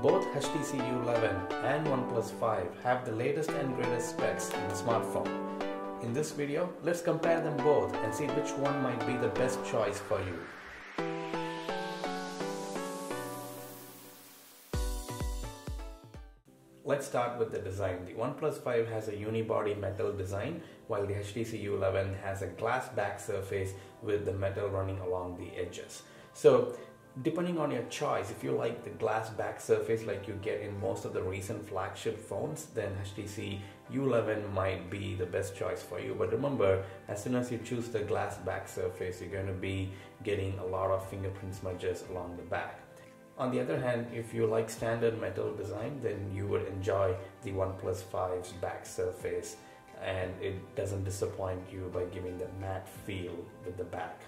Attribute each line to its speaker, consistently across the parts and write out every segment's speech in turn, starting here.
Speaker 1: both HTC U11 and OnePlus 5 have the latest and greatest specs in the smartphone. In this video, let's compare them both and see which one might be the best choice for you. Let's start with the design. The OnePlus 5 has a unibody metal design, while the HTC U11 has a glass back surface with the metal running along the edges. So, depending on your choice, if you like the glass back surface like you get in most of the recent flagship phones, then HTC U11 might be the best choice for you. But remember, as soon as you choose the glass back surface, you're going to be getting a lot of fingerprint smudges along the back. On the other hand, if you like standard metal design, then you would enjoy the OnePlus 5's back surface, and it doesn't disappoint you by giving that matte feel with the back.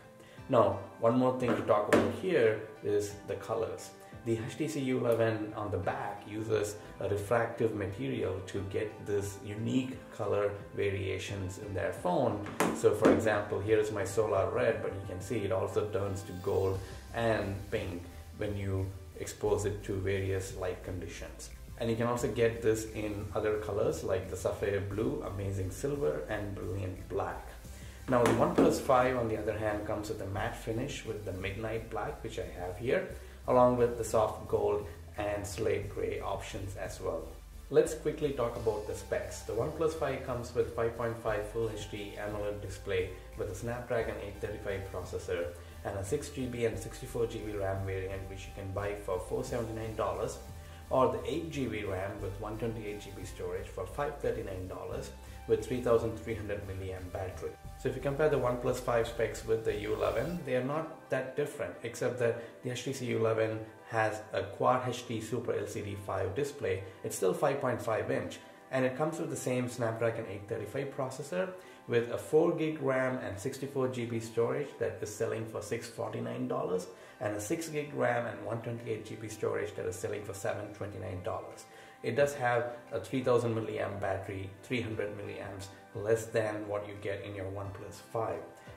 Speaker 1: Now, one more thing to talk about here is the colors. The HTC U11 on the back uses a refractive material to get this unique color variations in their phone. So for example, here is my solar red, but you can see it also turns to gold and pink when you expose it to various light conditions. And you can also get this in other colors like the sapphire blue, amazing silver, and brilliant black. Now the OnePlus 5 on the other hand comes with a matte finish with the midnight black, which I have here, along with the soft gold and slate gray options as well. Let's quickly talk about the specs. The OnePlus 5 comes with 5.5 Full HD AMOLED display with a Snapdragon 835 processor and a 6GB and 64GB RAM variant, which you can buy for $479, or the 8GB RAM with 128GB storage for $539 with 3300 mAh battery. So if you compare the OnePlus 5 specs with the U11, they are not that different, except that the HTC U11 has a Quad HD Super LCD 5 display. It's still 5.5 inch, and it comes with the same Snapdragon 835 processor with a 4GB RAM and 64GB storage that is selling for $649, and a 6GB RAM and 128GB storage that is selling for $729. It does have a 3000 mAh battery, 300 milliamps less than what you get in your OnePlus 5.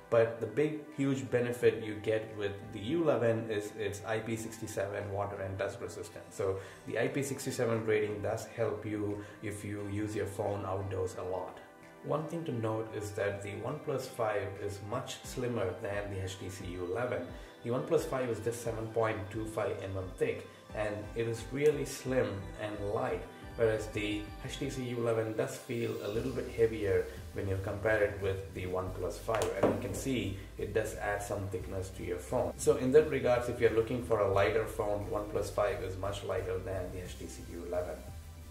Speaker 1: But the big huge benefit you get with the U11 is its IP67 water and dust resistant. So the IP67 rating does help you if you use your phone outdoors a lot. One thing to note is that the OnePlus 5 is much slimmer than the HTC U11. The OnePlus 5 is just 7.25mm thick, and it is really slim and light, whereas the HTC U11 does feel a little bit heavier when you compare it with the OnePlus 5, and you can see it does add some thickness to your phone. So in that regards, if you're looking for a lighter phone, OnePlus 5 is much lighter than the HTC U11.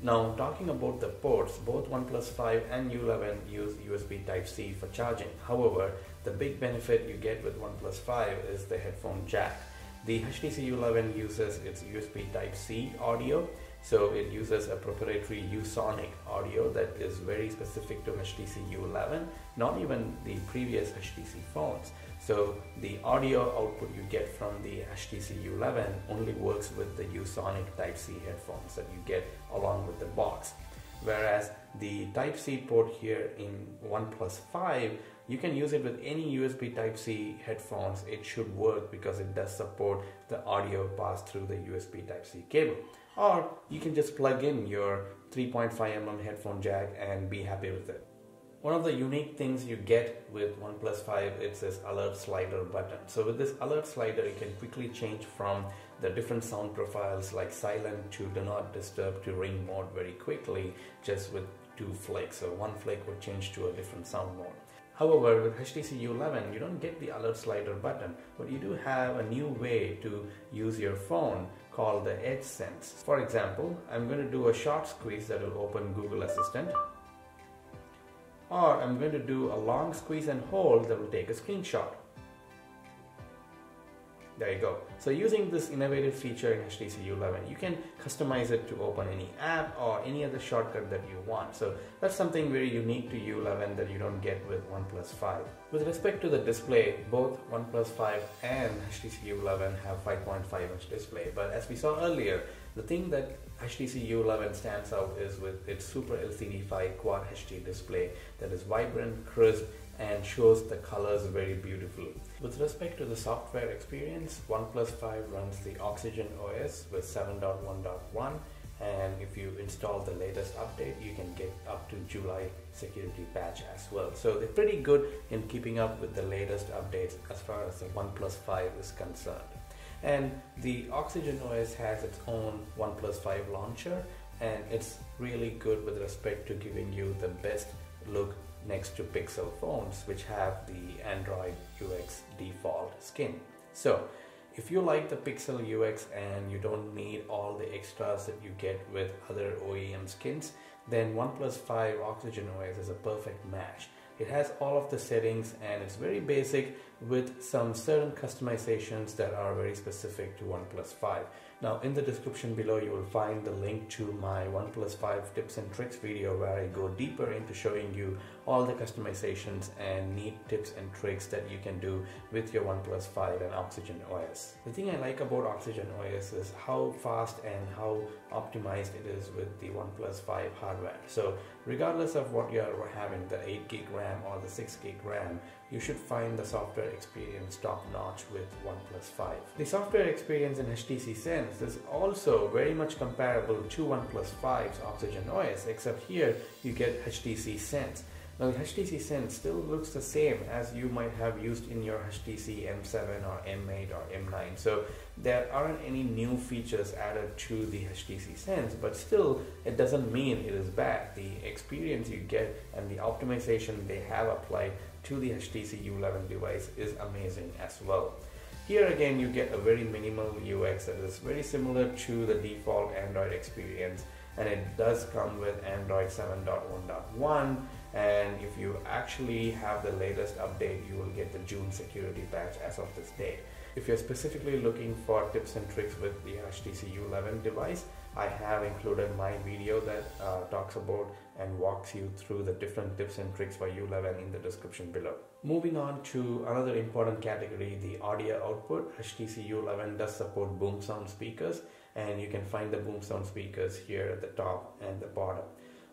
Speaker 1: Now, talking about the ports, both OnePlus 5 and U11 use USB Type-C for charging. However, the big benefit you get with OnePlus 5 is the headphone jack. The HTC U11 uses its USB Type-C audio, so it uses a proprietary U-Sonic audio that is very specific to HTC U11, not even the previous HTC phones. So the audio output you get from the HTC U11 only works with the U-Sonic Type-C headphones that you get along with the box. Whereas the Type-C port here in OnePlus 5, you can use it with any USB Type-C headphones. It should work because it does support the audio passed through the USB Type-C cable. Or you can just plug in your 3.5mm headphone jack and be happy with it. One of the unique things you get with OnePlus 5 is this alert slider button. So with this alert slider, you can quickly change from the different sound profiles like silent to do not disturb to ring mode very quickly, just with 2 flicks. So one flick would change to a different sound mode. However, with HTC U11, you don't get the alert slider button, but you do have a new way to use your phone called the Edge Sense. For example, I'm going to do a short squeeze that will open Google Assistant, or I'm going to do a long squeeze and hold that will take a screenshot. There you go. So using this innovative feature in HTC U11, you can customize it to open any app or any other shortcut that you want. So that's something very unique to U11 that you don't get with OnePlus 5. With respect to the display, both OnePlus 5 and HTC U11 have 5.5-inch display. But as we saw earlier, the thing that HTC U11 stands out is with its Super LCD 5 Quad HD display that is vibrant, crisp, and shows the colors very beautifully. With respect to the software experience, OnePlus 5 runs the Oxygen OS with 7.1.1, and if you install the latest update, you can get up to July security patch as well. So they're pretty good in keeping up with the latest updates as far as the OnePlus 5 is concerned. And the Oxygen OS has its own OnePlus 5 launcher, and it's really good with respect to giving you the best look next to Pixel phones, which have the Android UX default skin. So if you like the Pixel UX and you don't need all the extras that you get with other OEM skins, then OnePlus 5 Oxygen OS is a perfect match. It has all of the settings and it's very basic with some certain customizations that are very specific to OnePlus 5. Now in the description below you will find the link to my OnePlus 5 tips and tricks video where I go deeper into showing you all the customizations and neat tips and tricks that you can do with your OnePlus 5 and Oxygen OS. The thing I like about Oxygen OS is how fast and how optimized it is with the OnePlus 5 hardware. So regardless of what you are having, the 8GB RAM or the 6GB RAM, you should find the software experience top notch with OnePlus 5. The software experience in HTC Sense is also very much comparable to OnePlus 5's Oxygen OS, except here you get HTC Sense. Now the HTC Sense still looks the same as you might have used in your HTC M7 or M8 or M9. So there aren't any new features added to the HTC Sense, but still it doesn't mean it is bad. The experience you get and the optimization they have applied to the HTC U11 device is amazing as well. Here again you get a very minimal UX that is very similar to the default Android experience, and it does come with Android 7.1.1, and if you actually have the latest update you will get the June security patch as of this date. If you're specifically looking for tips and tricks with the HTC U11 device, I have included my video that talks about and walks you through the different tips and tricks for U11 in the description below. Moving on to another important category, the audio output. HTC U11 does support boom sound speakers, and you can find the boom sound speakers here at the top and the bottom.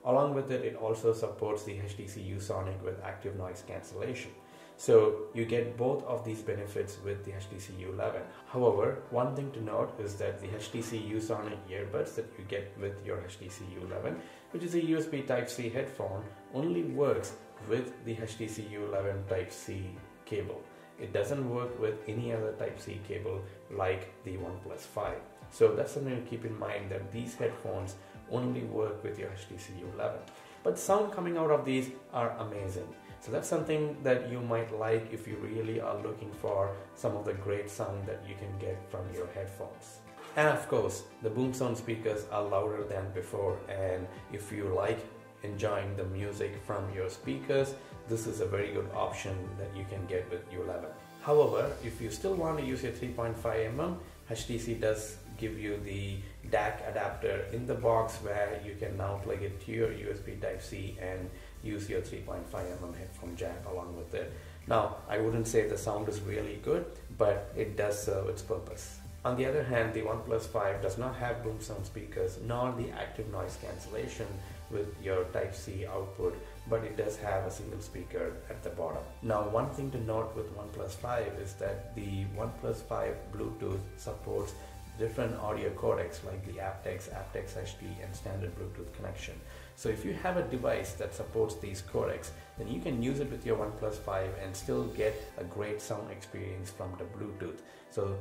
Speaker 1: Along with it, it also supports the HTC U-Sonic with active noise cancellation. So you get both of these benefits with the HTC U11. However, one thing to note is that the HTC U-Sonic earbuds that you get with your HTC U11, which is a USB Type-C headphone, only works with the HTC U11 Type-C cable. It doesn't work with any other Type-C cable like the OnePlus 5. So that's something to keep in mind, that these headphones only work with your HTC U11. But sound coming out of these are amazing. So that's something that you might like if you really are looking for some of the great sound that you can get from your headphones. And of course, the boom sound speakers are louder than before, and if you like enjoying the music from your speakers, this is a very good option that you can get with U11. However, if you still want to use your 3.5mm, HTC does give you the DAC adapter in the box where you can now plug it to your USB Type-C and use your 3.5mm headphone jack along with it. Now, I wouldn't say the sound is really good, but it does serve its purpose. On the other hand, the OnePlus 5 does not have boom sound speakers nor the active noise cancellation with your Type-C output, but it does have a single speaker at the bottom. Now, one thing to note with OnePlus 5 is that the OnePlus 5 Bluetooth supports different audio codecs like the aptX, aptX HD, and standard Bluetooth connection. So if you have a device that supports these codecs, then you can use it with your OnePlus 5 and still get a great sound experience from the Bluetooth. So,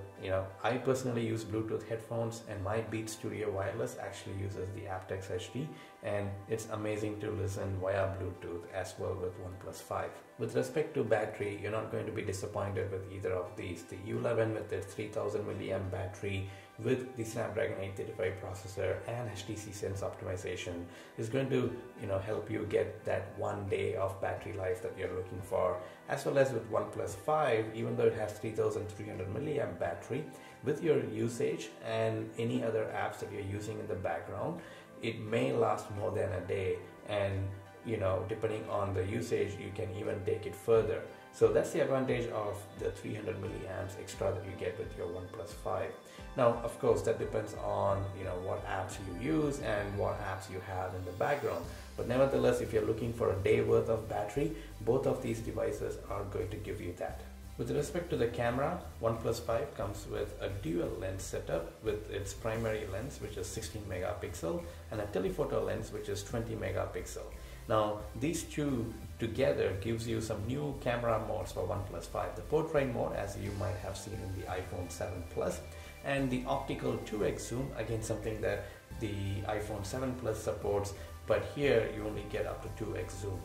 Speaker 1: I personally use Bluetooth headphones, and my Beat Studio Wireless actually uses the aptX HD, and it's amazing to listen via Bluetooth as well with OnePlus 5. With respect to battery, you're not going to be disappointed with either of these. The U11 with its 3000 mAh battery with the Snapdragon 835 processor and HTC Sense optimization is going to help you get that 1 day of battery life that you're looking for. As well as with OnePlus 5, even though it has 3300 mAh battery, with your usage and any other apps that you're using in the background, it may last more than a day, and depending on the usage you can even take it further. So that's the advantage of the 300 milliamps extra that you get with your OnePlus 5. Now, of course, that depends on what apps you use and what apps you have in the background. But nevertheless, if you're looking for a day worth of battery, both of these devices are going to give you that. With respect to the camera, OnePlus 5 comes with a dual lens setup with its primary lens, which is 16 megapixel, and a telephoto lens, which is 20 megapixel. Now, these two together gives you some new camera modes for OnePlus 5. The portrait mode, as you might have seen in the iPhone 7 Plus, and the optical 2x zoom, again something that the iPhone 7 Plus supports, but here you only get up to 2x zoom.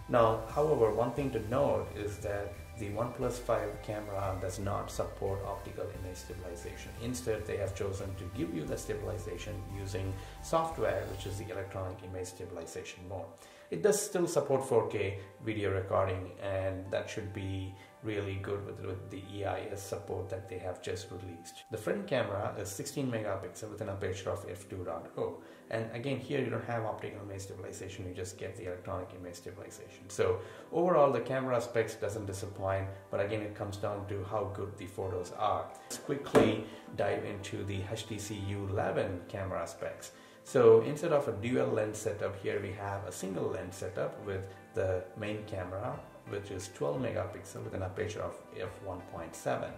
Speaker 1: Now, however, one thing to note is that the OnePlus 5 camera does not support optical image stabilization. Instead, they have chosen to give you the stabilization using software, which is the electronic image stabilization mode. It does still support 4K video recording, and that should be really good with the EIS support that they have just released. The front camera is 16 megapixel with an aperture of f2.0, and again here you don't have optical image stabilization, you just get the electronic image stabilization. So overall the camera specs doesn't disappoint, but again it comes down to how good the photos are. Let's quickly dive into the HTC U11 camera specs. So instead of a dual lens setup, here we have a single lens setup with the main camera, which is 12 megapixel with an aperture of f1.7,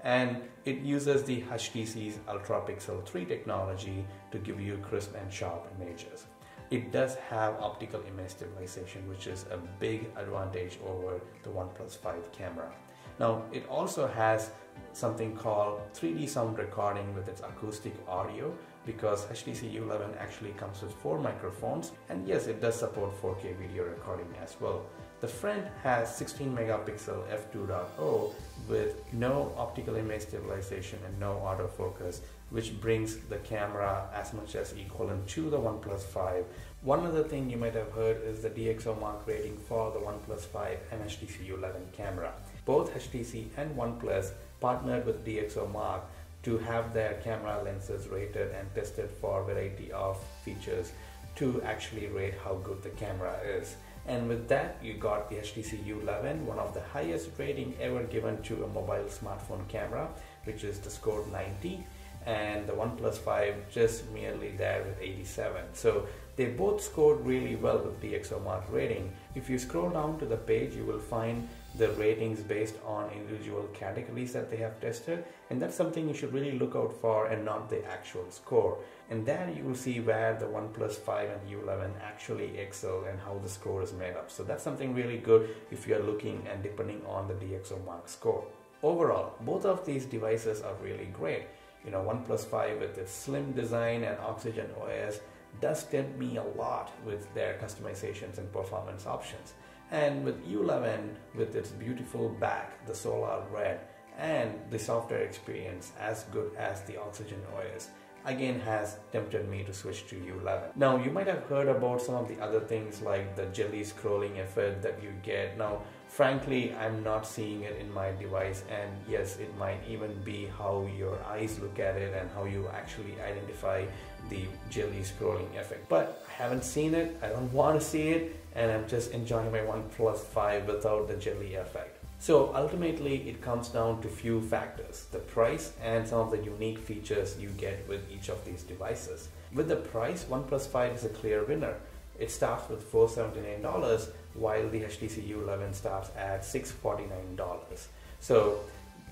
Speaker 1: and it uses the HTC's Ultra Pixel 3 technology to give you crisp and sharp images. It does have optical image stabilization, which is a big advantage over the OnePlus 5 camera. Now, it also has something called 3D sound recording with its acoustic audio, because HTC U11 actually comes with 4 microphones, and yes, it does support 4K video recording as well. The front has 16 megapixel f2.0 with no optical image stabilization and no autofocus, which brings the camera as much as equivalent to the OnePlus 5. One other thing you might have heard is the DxO Mark rating for the OnePlus 5 and HTC U11 camera. Both HTC and OnePlus partnered with DxO Mark to have their camera lenses rated and tested for a variety of features to actually rate how good the camera is. And with that, you got the HTC U11, one of the highest rating ever given to a mobile smartphone camera, which is the score 90, and the OnePlus 5 just merely there with 87. So they both scored really well with the DxO Mark rating. If you scroll down to the page, you will find the ratings based on individual categories that they have tested, and that's something you should really look out for and not the actual score. And there you will see where the OnePlus 5 and U11 actually excel and how the score is made up. So that's something really good if you are looking and depending on the DxO Mark score. Overall, both of these devices are really great. OnePlus 5 with its slim design and Oxygen OS does tempt me a lot with their customizations and performance options. And with U11, with its beautiful back, the solar red, and the software experience as good as the Oxygen OS, again has tempted me to switch to U11. Now, you might have heard about some of the other things like the jelly scrolling effect that you get. Now, frankly, I'm not seeing it in my device, and yes, it might even be how your eyes look at it and how you actually identify the jelly scrolling effect. But I haven't seen it, I don't want to see it, and I'm just enjoying my OnePlus 5 without the jelly effect. So ultimately, it comes down to few factors: the price and some of the unique features you get with each of these devices. With the price, OnePlus 5 is a clear winner. It starts with $479, while the HTC U11 starts at $649. So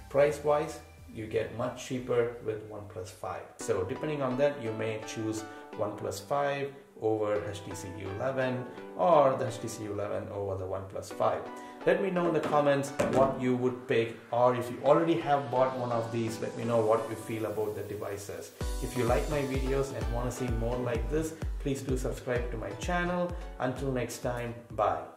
Speaker 1: price-wise, you get much cheaper with OnePlus 5. So depending on that, you may choose OnePlus 5 over HTC U11 or the HTC U11 over the OnePlus 5. Let me know in the comments what you would pick, or if you already have bought one of these, let me know what you feel about the devices. If you like my videos and want to see more like this, please do subscribe to my channel. Until next time, bye.